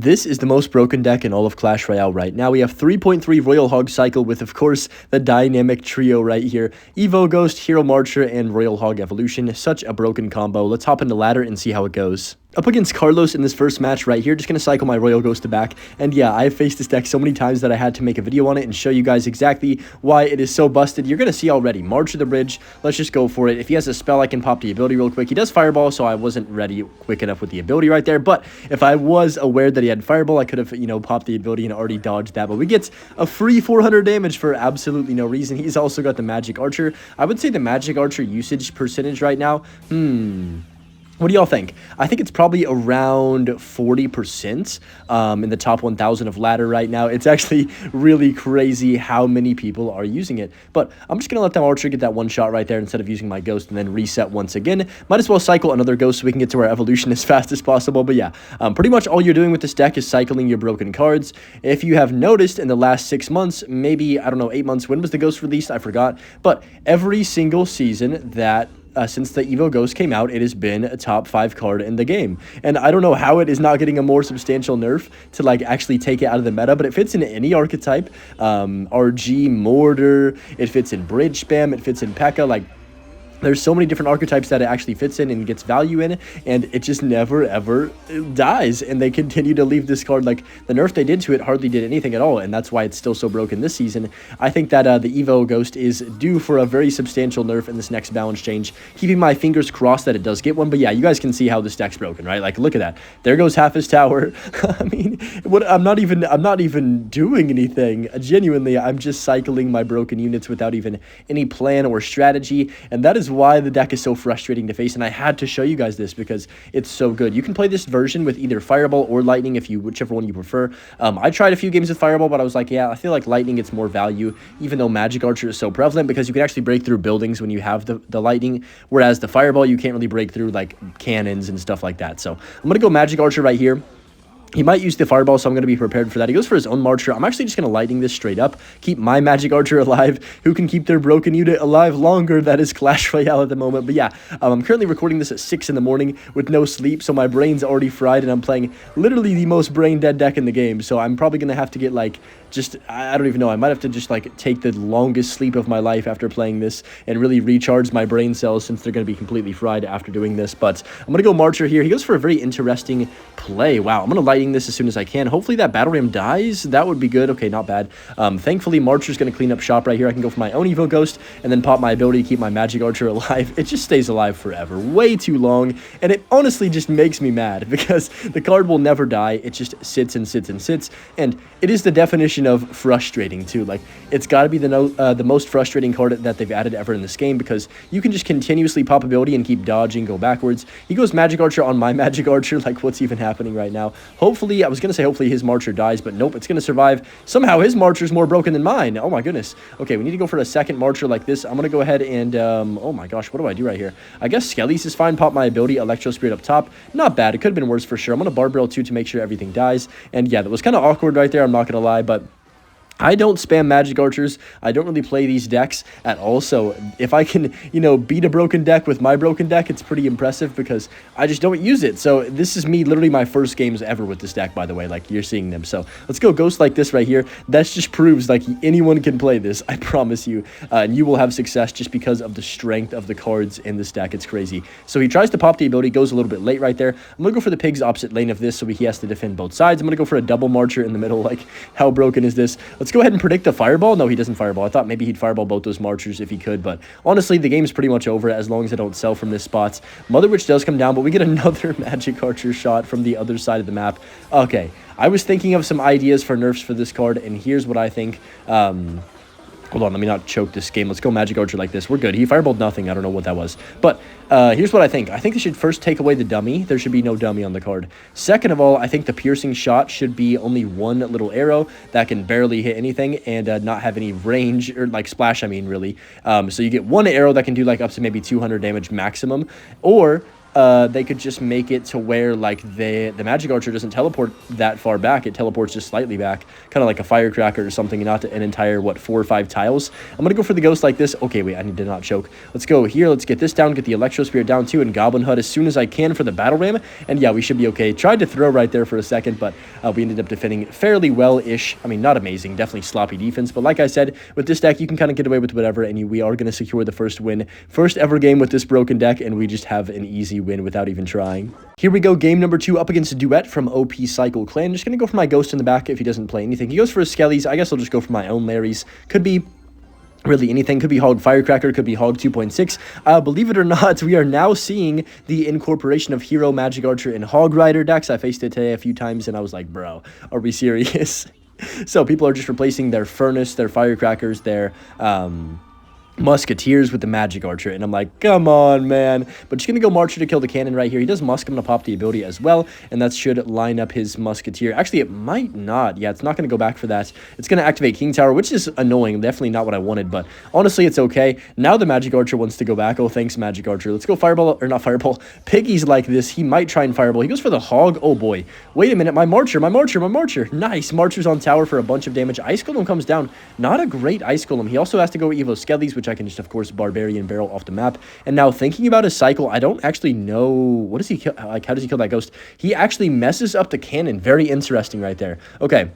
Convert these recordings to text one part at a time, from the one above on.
This is the most broken deck in all of Clash Royale right now. We have 3.3 Royal Hog Cycle with, of course, the dynamic trio right here. Evo Ghost, Hero Marcher, and Royal Hog Evolution. Such a broken combo. Let's hop into ladder and see how it goes. Up against Carlos in this first match right here, just going to cycle my Royal Ghost to back. And yeah, I've faced this deck so many times that I had to make a video on it and show you guys exactly why it is so busted. You're going to see already. March of the Bridge, let's just go for it. If he has a spell, I can pop the ability real quick. He does Fireball, so I wasn't ready quick enough with the ability right there. But if I was aware that he had Fireball, I could have, popped the ability and already dodged that. But we get a free 400 damage for absolutely no reason. He's also got the Magic Archer. I would say the Magic Archer usage percentage right now, what do y'all think? I think it's probably around 40% in the top 1,000 of ladder right now. It's actually really crazy how many people are using it. But I'm just going to let that Archer get that one shot right there instead of using my Ghost and then reset once again. Might as well cycle another Ghost so we can get to our evolution as fast as possible. But yeah, pretty much all you're doing with this deck is cycling your broken cards. If you have noticed in the last 6 months, maybe, I don't know, 8 months, when was the Ghost released? I forgot. But every single season that since the Evo Ghost came out, it has been a top 5 card in the game. And I don't know how it is not getting a more substantial nerf to like actually take it out of the meta, but it fits in any archetype. RG, Mortar, it fits in Bridge Spam, it fits in P.E.K.K.A. Like, there's so many different archetypes that it actually fits in and gets value in, and it just never, ever dies. And they continue to leave this card, like, the nerf they did to it hardly did anything at all, and that's why it's still so broken this season. I think that the Evo Ghost is due for a very substantial nerf in this next balance change. Keeping my fingers crossed that it does get one, but yeah, you guys can see how this deck's broken, right? Like, look at that. There goes half his tower. I mean, I'm not even doing anything. Genuinely, I'm just cycling my broken units without even any plan or strategy, and that is why the deck is so frustrating to face, and I had to show you guys this because it's so good. You can play this version with either Fireball or Lightning, whichever one you prefer. I tried a few games with Fireball, but I was like, yeah, I feel like Lightning gets more value, even though Magic Archer is so prevalent, because you can actually break through buildings when you have the Lightning, whereas the Fireball, you can't really break through like cannons and stuff like that. So I'm going to go Magic Archer right here. He might use the Fireball, so I'm going to be prepared for that. He goes for his own Marcher. I'm actually just going to Lightning this straight up. Keep my Magic Archer alive. Who can keep their broken unit alive longer? That is Clash Royale at the moment. But yeah, I'm currently recording this at 6 in the morning with no sleep, so my brain's already fried, and I'm playing literally the most brain-dead deck in the game. So I'm probably going to have to get, like, I don't even know. I might have to just, like, take the longest sleep of my life after playing this and really recharge my brain cells since they're going to be completely fried after doing this. But I'm going to go Marcher here. He goes for a very interesting play. Wow, I'm going to Lightning this as soon as I can. Hopefully that Battle Ram dies. That would be good. Okay, not bad. Thankfully, Marcher's going to clean up shop right here. I can go for my own Evo Ghost and then pop my ability to keep my Magic Archer alive. It just stays alive forever. Way too long. And it honestly just makes me mad because the card will never die. It just sits and sits and sits. And it is the definition of frustrating too. Like, it's got to be the most frustrating card that they've added ever in this game because you can just continuously pop ability and keep dodging, go backwards. He goes Magic Archer on my Magic Archer. Like, what's even happening right now? Hopefully, I was going to say hopefully his Marcher dies, but nope, it's going to survive. Somehow his Marcher's more broken than mine. Oh my goodness. Okay, we need to go for a second Marcher like this. I'm going to go ahead and, oh my gosh, what do I do right here? I guess Skelly's is fine. Pop my ability, Electro Spirit up top. Not bad. It could have been worse for sure. I'm going to Barbell too to make sure everything dies. And yeah, that was kind of awkward right there. I'm not going to lie, but I don't spam Magic Archers. I don't really play these decks at all, so if I can, beat a broken deck with my broken deck, it's pretty impressive because I just don't use it. So this is me, literally my first games ever with this deck, by the way, like you're seeing them. So let's go Ghost like this right here. That just proves like anyone can play this, I promise you, and you will have success just because of the strength of the cards in this deck. It's crazy. So he tries to pop the ability, goes a little bit late right there. I'm going to go for the Pigs opposite lane of this so he has to defend both sides. I'm going to go for a double Marcher in the middle. Like, how broken is this? Let's go ahead and predict the Fireball. No, he doesn't Fireball. I thought maybe he'd Fireball both those Marchers if he could, but honestly, the game's pretty much over as long as I don't sell from this spot. Mother Witch does come down, but we get another Magic Archer shot from the other side of the map. Okay, I was thinking of some ideas for nerfs for this card, and here's what I think. Hold on, let me not choke this game. Let's go Magic Archer like this. We're good. He fireballed nothing. I don't know what that was. But here's what I think. I think they should first take away the dummy. There should be no dummy on the card. Second of all, I think the piercing shot should be only one little arrow that can barely hit anything and not have any range, or like splash, I mean, really. So you get one arrow that can do like up to maybe 200 damage maximum. Or they could just make it to where, like, the Magic Archer doesn't teleport that far back. It teleports just slightly back, kind of like a Firecracker or something, not an entire, what, 4 or 5 tiles. I'm going to go for the Ghost like this. Okay, wait, I need to not choke. Let's go here. Let's get this down, get the Electro Spirit down too, and Goblin Hut as soon as I can for the Battle Ram. And yeah, we should be okay. Tried to throw right there for a second, but we ended up defending fairly well-ish. I mean, not amazing, definitely sloppy defense, but like I said, with this deck, you can kind of get away with whatever, and we are going to secure the first win. First ever game with this broken deck, and we just have an easy win without even trying. Here we go, game number 2 up against a Duet from OP Cycle Clan. Just going to go for my Ghost in the back if he doesn't play anything. He goes for his Skellies. I guess I'll just go for my own Larrys. Could be really anything. Could be Hog Firecracker, could be Hog 2.6. Believe it or not, we are now seeing the incorporation of Hero, Magic Archer, and Hog Rider decks. I faced it today a few times, and I was like, bro, are we serious? So people are just replacing their Furnace, their Firecrackers, their Musketeers with the Magic Archer, and I'm like, come on, man. But just gonna go Marcher to kill the cannon right here. He does Musk. I'm gonna pop the ability as well, and that should line up his Musketeer. Actually, it might not. Yeah, it's not gonna go back for that. It's gonna activate King Tower, which is annoying. Definitely not what I wanted, but honestly, it's okay. Now the Magic Archer wants to go back. Oh, thanks, Magic Archer. Let's go Fireball, or not Fireball. Piggies like this. He might try and Fireball. He goes for the Hog. Oh, boy. Wait a minute. My Marcher, my Marcher, my Marcher. Nice. Marcher's on tower for a bunch of damage. Ice Golem comes down. Not a great Ice Golem. He also has to go Evo Skellies, which I can just, of course, Barbarian Barrel off the map. And now thinking about his cycle, I don't actually know, what does he kill? Like, how does he kill that Ghost? He actually messes up the cannon. Very interesting right there. Okay.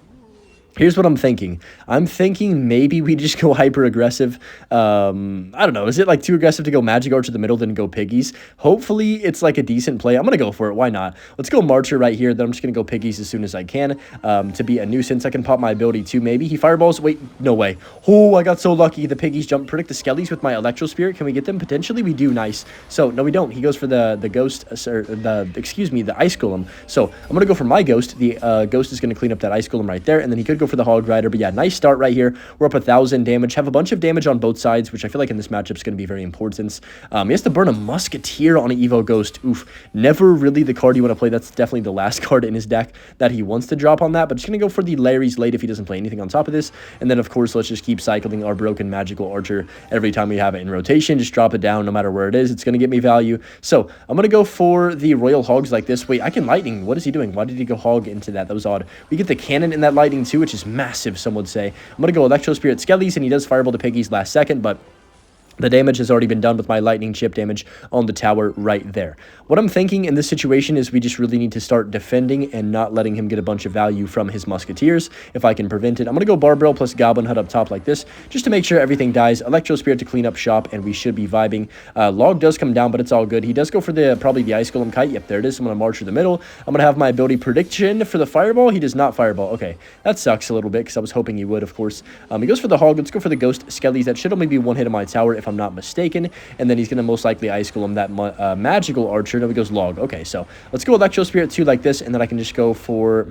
Here's what I'm thinking. I'm thinking maybe we just go hyper aggressive. I don't know. Is it like too aggressive to go Magic Archer to the middle then go Piggies? Hopefully it's like a decent play. I'm going to go for it. Why not? Let's go Marcher right here. Then I'm just going to go Piggies as soon as I can to be a nuisance. I can pop my ability too maybe. He fireballs. Wait, no way. Oh, I got so lucky. The Piggies jump. Predict the Skellies with my Electro Spirit. Can we get them? Potentially we do. Nice. So no, we don't. He goes for the Ghost, or the Ice Golem. So I'm going to go for my Ghost. The Ghost is going to clean up that Ice Golem right there, and then he could go for the Hog Rider. But yeah, nice start right here. We're up 1,000 damage. Have a bunch of damage on both sides, which I feel like in this matchup is going to be very important. He has to burn a Musketeer on an Evo Ghost. Oof. Never really the card you want to play. That's definitely the last card in his deck that he wants to drop on that. But just going to go for the Larry's late if he doesn't play anything on top of this. And then, of course, let's just keep cycling our broken Magical Archer every time we have it in rotation. Just drop it down no matter where it is. It's going to get me value. So I'm going to go for the Royal Hogs like this. Wait, I can Lightning. What is he doing? Why did he go Hog into that? That was odd. We get the Cannon in that Lightning too, which is massive, some would say. I'm going to go Electro Spirit Skellies, and he does Fireball to Piggies last second, but the damage has already been done with my lightning chip damage on the tower right there. What I'm thinking in this situation is we just really need to start defending and not letting him get a bunch of value from his Musketeers. If I can prevent it, I'm going to go Barbell plus Goblin Hut up top like this, just to make sure everything dies. Electro Spirit to clean up shop, and we should be vibing. Log does come down, but it's all good. He does go for the probably the Ice Golem Kite. Yep, there it is. I'm going to march through the middle. I'm going to have my ability prediction for the Fireball. He does not Fireball. Okay, that sucks a little bit because I was hoping he would, of course. He goes for the Hog. Let's go for the Ghost Skellies. That should only be one hit on my tower if I'm not mistaken. And then he's going to most likely Ice Golem that Magical Archer. No, he goes Log. Okay, so let's go Electro Spirit 2 like this, and then I can just go for,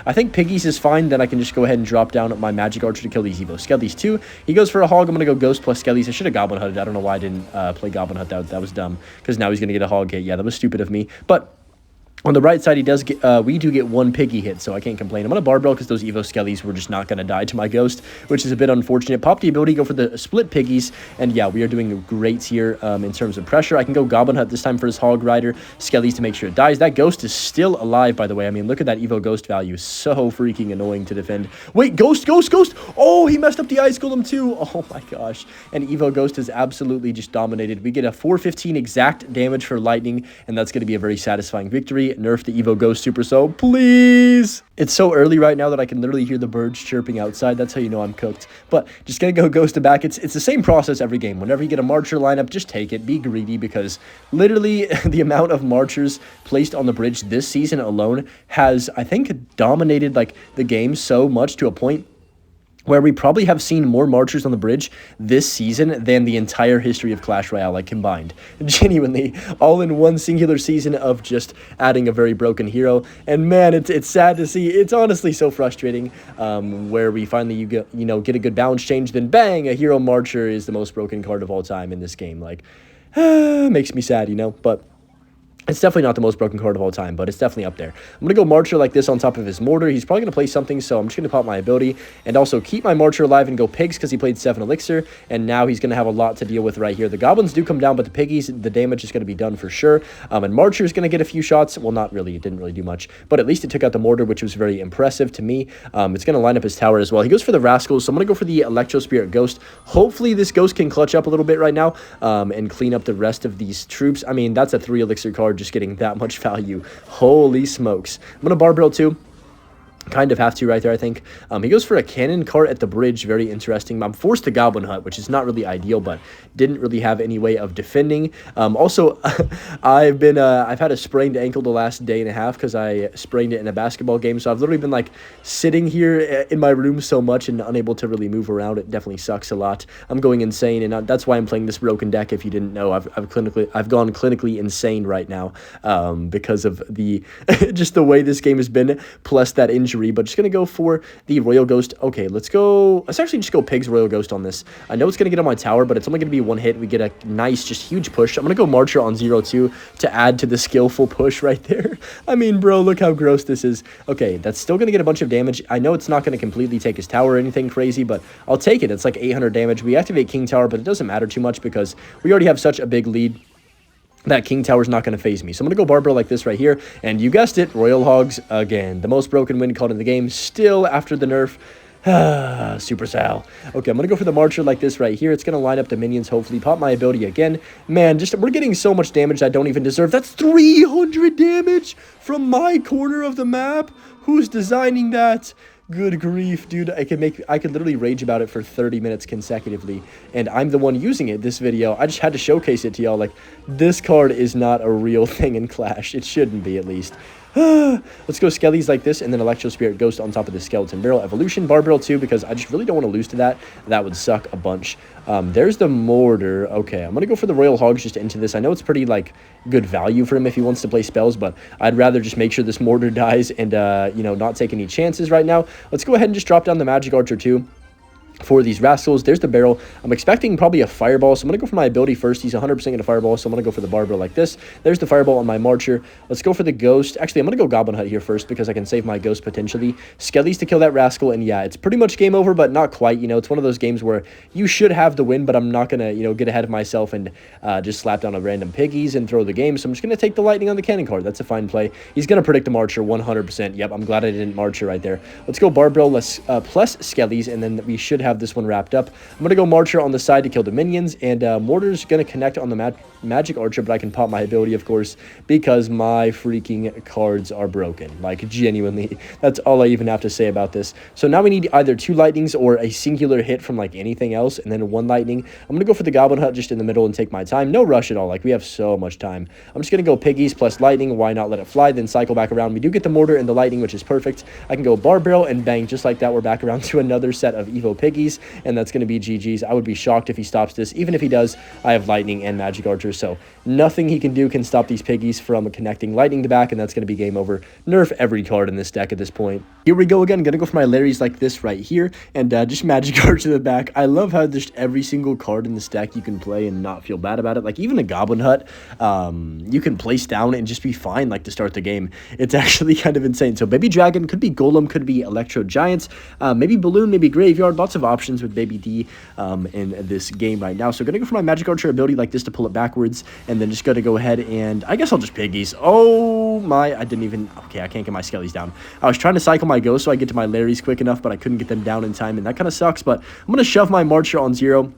I think Piggies is fine. Then I can just go ahead and drop down my Magic Archer to kill these Evo Skellies 2. He goes for a Hog. I'm going to go Ghost plus Skellies. I should have Goblin Hutted. I don't know why I didn't play Goblin Hut. That was dumb, because now he's going to get a Hog hit. Yeah, that was stupid of me. But on the right side, he does get, we do get one Piggy hit, so I can't complain. I'm going to Barbell because those Evo Skellies were just not going to die to my Ghost, which is a bit unfortunate. Pop the ability, go for the split Piggies, and yeah, we are doing great here in terms of pressure. I can go Goblin Hut this time for his Hog Rider, Skellies to make sure it dies. That Ghost is still alive, by the way. I mean, look at that Evo Ghost value. So freaking annoying to defend. Wait, Ghost! Oh, he messed up the Ice Golem too. Oh my gosh. And Evo Ghost is absolutely just dominated. We get a 415 exact damage for Lightning, and that's going to be a very satisfying victory. Nerf the Evo Ghost Super So, please! It's so early right now that I can literally hear the birds chirping outside. That's how you know I'm cooked. But just gonna go Ghost to back. It's the same process every game. Whenever you get a Marcher lineup, just take it. Be greedy, because literally the amount of Marchers placed on the bridge this season alone has, I think, dominated like the game so much to a point where we probably have seen more Marchers on the bridge this season than the entire history of Clash Royale, like, combined. Genuinely, all in one singular season of just adding a very broken hero. And man, it's sad to see. It's honestly so frustrating where we finally get a good balance change, then bang, a hero Marcher is the most broken card of all time in this game. Like, makes me sad, But It's definitely not the most broken card of all time, but it's definitely up there. I'm going to go Marcher like this on top of his Mortar. He's probably going to play something, so I'm just going to pop my ability and also keep my Marcher alive and go Pigs because he played 7 Elixir, and now he's going to have a lot to deal with right here. The Goblins do come down, but the Piggies, the damage is going to be done for sure. And Marcher is going to get a few shots. Well, not really. It didn't really do much, but at least it took out the Mortar, which was very impressive to me. It's going to line up his tower as well. He goes for the Rascals, so I'm going to go for the Electro Spirit Ghost. Hopefully, this Ghost can clutch up a little bit right now and clean up the rest of these troops. I mean, that's a 3 Elixir card just getting that much value. Holy smokes. I'm going to Barbell too. Kind of have to right there, I think. He goes for a cannon cart at the bridge. Very interesting. I'm forced to Goblin Hut, which is not really ideal, but didn't really have any way of defending. Also, I've had a sprained ankle the last day and a half because I sprained it in a basketball game. So I've literally been like sitting here in my room so much and unable to really move around. It definitely sucks a lot. I'm going insane, and that's why I'm playing this broken deck. If you didn't know, I've gone clinically insane right now because of the just the way this game has been, plus that injury. But just going to go for the Royal Ghost. Okay, let's actually just go Pigs Royal Ghost on this. I know it's going to get on my tower, but it's only going to be one hit. We get a nice, just huge push. I'm going to go Marcher on 0-2 to add to the skillful push right there. I mean, bro, look how gross this is. Okay, that's still going to get a bunch of damage. I know it's not going to completely take his tower or anything crazy, but I'll take it. It's like 800 damage. We activate King Tower, but it doesn't matter too much because we already have such a big lead. That King Tower is not going to phase me. So I'm going to go Barbell like this right here. And you guessed it, Royal Hogs again. The most broken win card in the game. Still after the nerf. Super Sal. Okay, I'm going to go for the Marcher like this right here. It's going to line up the minions, hopefully. Pop my ability again. Man, we're getting so much damage I don't even deserve. That's 300 damage from my corner of the map. Who's designing that? Good grief, dude. I could literally rage about it for 30 minutes consecutively, and I'm the one using it this video. I just had to showcase it to y'all. Like, this card is not a real thing in Clash. It shouldn't be, at least. Let's go Skellies like this, and then Electro Spirit Ghost on top of the Skeleton Barrel. Evolution Barbell too, because I just really don't want to lose to that. That would suck a bunch. There's the Mortar. Okay, I'm going to go for the Royal Hogs just into this. I know it's pretty, like, good value for him if he wants to play spells, but I'd rather just make sure this Mortar dies and, you know, not take any chances right now. Let's go ahead and just drop down the Magic Archer too. For these Rascals, there's the barrel. I'm expecting probably a Fireball, so I'm going to go for my ability first. He's 100% going to Fireball, so I'm going to go for the Barbell like this. There's the Fireball on my Marcher. Let's go for the Ghost. Actually, I'm going to go Goblin Hut here first because I can save my Ghost potentially. Skellies to kill that Rascal, and yeah, it's pretty much game over, but not quite. You know, it's one of those games where you should have the win, but I'm not going to, you know, get ahead of myself and just slap down a random Piggies and throw the game, so I'm just going to take the Lightning on the Cannon card. That's a fine play. He's going to predict a Marcher 100%. Yep, I'm glad I didn't Marcher right there. Let's go Barbell plus Skellies, and then we should have this one wrapped up. I'm going to go Marcher on the side to kill the minions, and Mortar's going to connect on the Magic Archer, but I can pop my ability, of course, because my freaking cards are broken. Like, genuinely. That's all I even have to say about this. So now we need either 2 Lightnings or a singular hit from, like, anything else, and then 1 Lightning. I'm going to go for the Goblin Hut just in the middle and take my time. No rush at all. Like, we have so much time. I'm just going to go Piggies plus Lightning. Why not let it fly, then cycle back around. We do get the Mortar and the Lightning, which is perfect. I can go Barbell, and bang, just like that, we're back around to another set of Evo Piggies, and that's going to be GG's. I would be shocked if he stops this. Even if he does, I have Lightning and Magic Archer, so nothing he can do can stop these Piggies from connecting Lightning to back, and that's going to be game over. Nerf every card in this deck at this point. Here we go again. Going to go for my Larrys like this right here, and just Magic Archer to the back. I love how just every single card in this deck you can play and not feel bad about it. Like, even a Goblin Hut, you can place down and just be fine, like, to start the game. It's actually kind of insane. So Baby Dragon, could be Golem, could be Electro Giants, maybe Balloon, maybe Graveyard. Lots of options with Baby D in this game right now. So going to go for my Magic Archer ability like this to pull it backwards, and then just going to go ahead and I guess I'll just Piggies. Oh my, I didn't even, okay, I can't get my Skellies down. I was trying to cycle my Ghost so I get to my Larrys quick enough, but I couldn't get them down in time, and that kind of sucks, but I'm going to shove my Marcher on 0.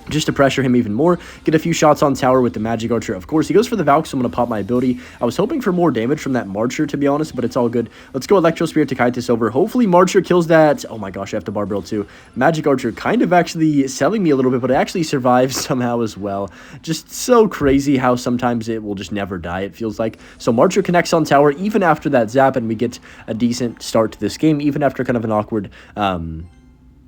Just to pressure him even more, get a few shots on tower with the Magic Archer. Of course, he goes for the Valk, so I'm going to pop my ability. I was hoping for more damage from that Marcher, to be honest, but it's all good. Let's go Electro Spirit to kite this over. Hopefully, Marcher kills that. Oh my gosh, I have to Barbell too. Magic Archer kind of actually selling me a little bit, but it actually survives somehow as well. Just so crazy how sometimes it will just never die, it feels like. So Marcher connects on tower even after that zap, and we get a decent start to this game, even after kind of an awkward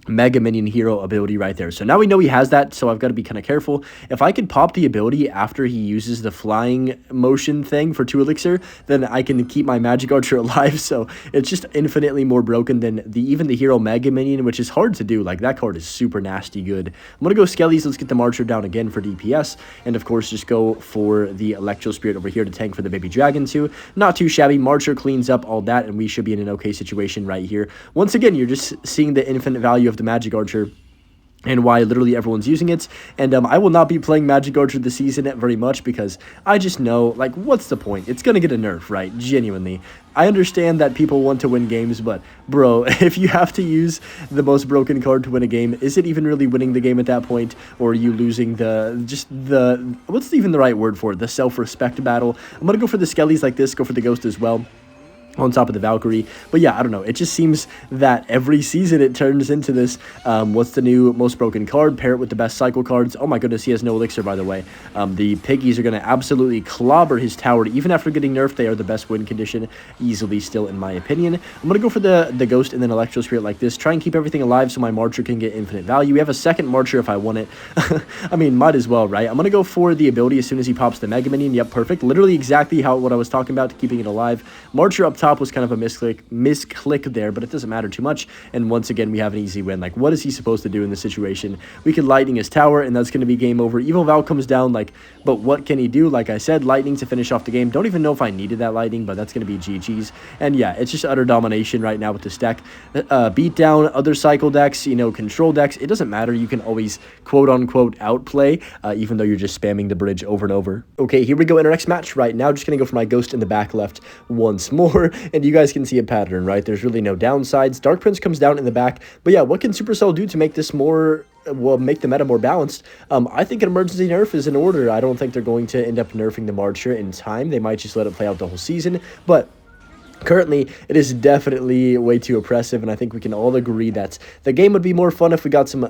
Mega Minion hero ability right there. So now we know he has that, so I've got to be kind of careful. If I can pop the ability after he uses the flying motion thing for 2 elixir, then I can keep my Magic Archer alive, so it's just infinitely more broken than even the hero Mega Minion, which is hard to do. Like, that card is super nasty good. I'm going to go Skellies. Let's get the Marcher down again for DPS, and of course just go for the Electro Spirit over here to tank for the Baby Dragon too. Not too shabby. Marcher cleans up all that, and we should be in an okay situation right here. Once again, you're just seeing the infinite value of the Magic Archer and why literally everyone's using it. And I will not be playing Magic Archer this season very much because I just know, like, what's the point? It's going to get a nerf, right? Genuinely. I understand that people want to win games, but bro, if you have to use the most broken card to win a game, is it even really winning the game at that point? Or are you losing what's even the right word for it? The self-respect battle? I'm going to go for the Skellies like this, go for the Ghost as well on top of the Valkyrie. But yeah, I don't know. It just seems that every season it turns into this, what's the new most broken card? Pair it with the best cycle cards. Oh my goodness, he has no elixir, by the way. The Piggies are going to absolutely clobber his tower. Even after getting nerfed, they are the best win condition, easily still, in my opinion. I'm going to go for the Ghost and then Electro Spirit like this. Try and keep everything alive so my Marcher can get infinite value. We have a second Marcher if I want it. I mean, might as well, right? I'm going to go for the ability as soon as he pops the Mega Minion. Yep, perfect. Literally exactly what I was talking about, keeping it alive. Marcher up top was kind of a misclick there, but it doesn't matter too much. And once again, we have an easy win. Like, what is he supposed to do in this situation? We could Lightning his tower, and that's going to be game over. Evil Val comes down, like, but what can he do? Like I said, Lightning to finish off the game. Don't even know if I needed that Lightning, but that's going to be GG's. And yeah, it's just utter domination right now with this deck. Beat down other cycle decks, you know, control decks. It doesn't matter. You can always quote-unquote outplay, even though you're just spamming the bridge over and over. Okay, here we go, Interex match right now. Just going to go for my Ghost in the back left once more, and you guys can see a pattern, right? There's really no downsides. Dark Prince comes down in the back, but yeah, what can Supercell do to make this more, well, make the meta more balanced? I think an emergency nerf is in order. I don't think they're going to end up nerfing the Marcher in time. They might just let it play out the whole season, but currently, it is definitely way too oppressive, and I think we can all agree that the game would be more fun if we got some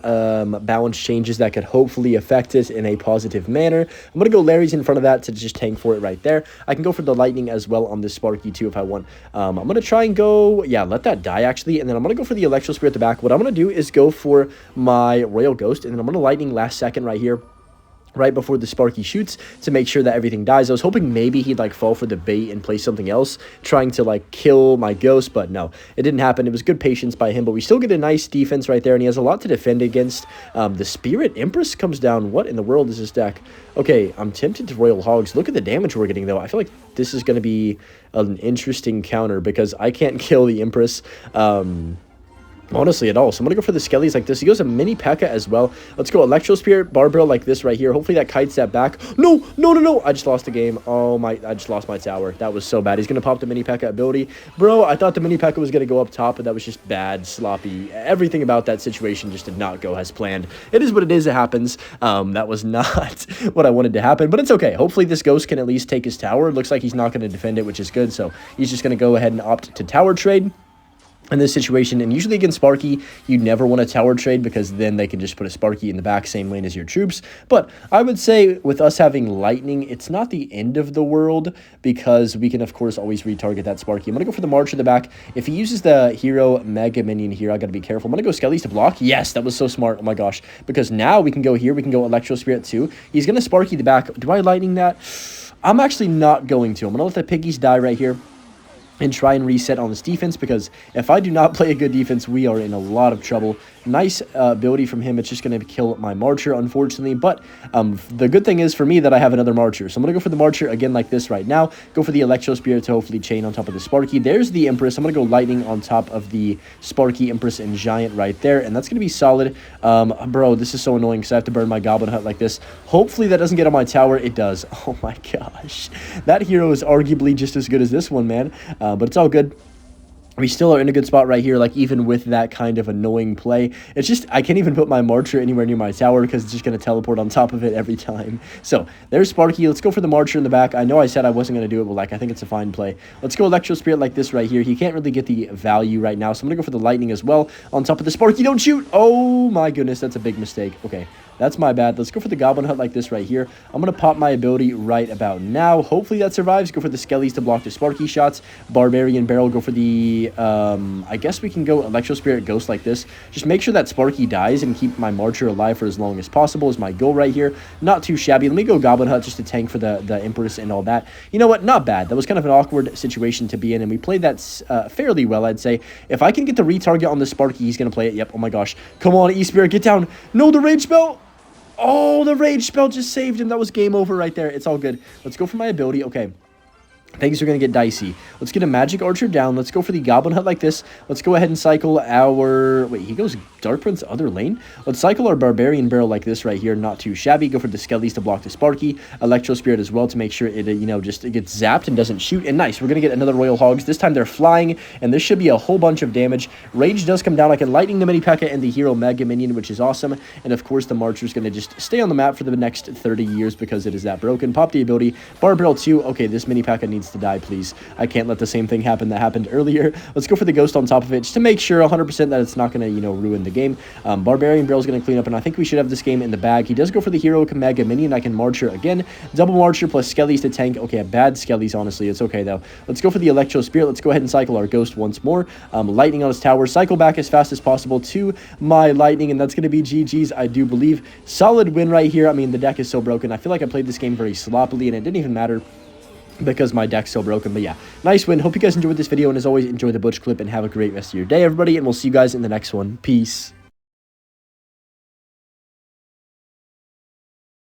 balance changes that could hopefully affect it in a positive manner. I'm going to go Larry's in front of that to just tank for it right there. I can go for the Lightning as well on this Sparky too if I want. I'm going to try and go, yeah, let that die actually, and then I'm going to go for the Electro Spirit at the back. What I'm going to do is go for my Royal Ghost, and then I'm going to Lightning last second right here, right before the Sparky shoots, to make sure that everything dies. I was hoping maybe he'd like fall for the bait and play something else, trying to like kill my Ghost, but no, it didn't happen. It was good patience by him, but we still get a nice defense right there, and he has a lot to defend against. The Spirit Empress comes down. What in the world is this deck? Okay, I'm tempted to Royal Hogs. Look at the damage we're getting, though. I feel like this is going to be an interesting counter because I can't kill the Empress. Honestly at all. So I'm going to go for the Skellies like this. He goes a mini P.E.K.K.A as well. Let's go Electro Spirit, Barbell like this right here. Hopefully that kites that back. No, no, no, no. I just lost the game. Oh my, I just lost my tower. That was so bad. He's going to pop the mini P.E.K.K.A ability. Bro, I thought the mini P.E.K.K.A was going to go up top, but that was just bad, sloppy. Everything about that situation just did not go as planned. It is what it is. It happens. That was not what I wanted to happen, but it's okay. Hopefully this Ghost can at least take his tower. It looks like he's not going to defend it, which is good. So he's just going to go ahead and opt to tower trade in this situation. And usually against Sparky, you never want to tower trade because then they can just put a Sparky in the back, same lane as your troops. But I would say with us having Lightning, it's not the end of the world because we can, of course, always retarget that Sparky. I'm going to go for the March in the back. If he uses the hero Mega Minion here, I got to be careful. I'm going to go Skellies to block. Yes, that was so smart. Oh my gosh. Because now we can go here. We can go Electro Spirit too. He's going to Sparky the back. Do I Lightning that? I'm actually not going to. I'm going to let the Piggies die right here and try and reset on this defense, because if I do not play a good defense, we are in a lot of trouble. Nice ability from him. It's just going to kill my Marcher, unfortunately, but the good thing is for me that I have another Marcher. So I'm going to go for the Marcher again like this right now. Go for the Electro Spirit to hopefully chain on top of the Sparky. There's the Empress. I'm going to go Lightning on top of the Sparky, Empress, and Giant right there, and that's going to be solid. Bro, this is so annoying because I have to burn my Goblin Hut like this. Hopefully that doesn't get on my tower. It does. Oh my gosh. That hero is arguably just as good as this one, man. But it's all good. We still are in a good spot right here, like even with that kind of annoying play. It's just, I can't even put my Marcher anywhere near my tower because it's just going to teleport on top of it every time. So, there's Sparky. Let's go for the Marcher in the back. I know I said I wasn't going to do it, but like I think it's a fine play. Let's go Electro Spirit like this right here. He can't really get the value right now, so I'm going to go for the Lightning as well on top of the Sparky. Don't shoot! Oh my goodness, that's a big mistake. Okay, That's my bad. Let's go for the Goblin Hut like this right here. I'm going to pop my ability right about now. Hopefully that survives. Go for the Skellies to block the Sparky shots. Barbarian Barrel, go for the, I guess we can go Electro Spirit Ghost like this. Just make sure that Sparky dies and keep my Marcher alive for as long as possible is my goal right here. Not too shabby. Let me go Goblin Hut just to tank for the Empress and all that. You know what? Not bad. That was kind of an awkward situation to be in, and we played that fairly well, I'd say. If I can get the retarget on the Sparky, he's going to play it. Yep. Oh my gosh. Come on, E-Spirit, get down. No, the Rage Spell. Oh, the Rage Spell just saved him. That was game over right there. It's all good. Let's go for my ability. Okay. Things are going to get dicey. Let's get a Magic Archer down. Let's go for the Goblin Hut like this. Let's go ahead and cycle our... Wait, he goes Dark Prince other lane? Let's cycle our Barbarian Barrel like this right here. Not too shabby. Go for the Skellies to block the Sparky. Electro Spirit as well to make sure it, you know, just it gets zapped and doesn't shoot. And nice. We're going to get another Royal Hogs. This time they're flying, and this should be a whole bunch of damage. Rage does come down. I can Lightning the Mini P.E.K.K.A. and the Hero Mega Minion, which is awesome. And of course, the Marcher's going to just stay on the map for the next 30 years because it is that broken. Pop the ability. Barb Barrel 2. Okay, this Mini P.E.K.K.A. needs to die, please. I can't let the same thing happen that happened earlier. Let's go for the Ghost on top of it just to make sure 100% that it's not going to, you know, ruin the game. Barbarian Barrel's going to clean up, and I think we should have this game in the bag. He does go for the Hero Mega Minion. I can Marcher again. Double Marcher plus Skellies to tank. Okay, a bad Skellies, honestly. It's okay, though. Let's go for the Electro Spirit. Let's go ahead and cycle our Ghost once more. Lightning on his tower. Cycle back as fast as possible to my Lightning, and that's going to be GG's, I do believe. Solid win right here. I mean, the deck is so broken. I feel like I played this game very sloppily, and it didn't even matter because my deck's so broken. But yeah, nice win. Hope you guys enjoyed this video, and as always, enjoy the Butch clip and have a great rest of your day, everybody, and we'll see you guys in the next one. Peace.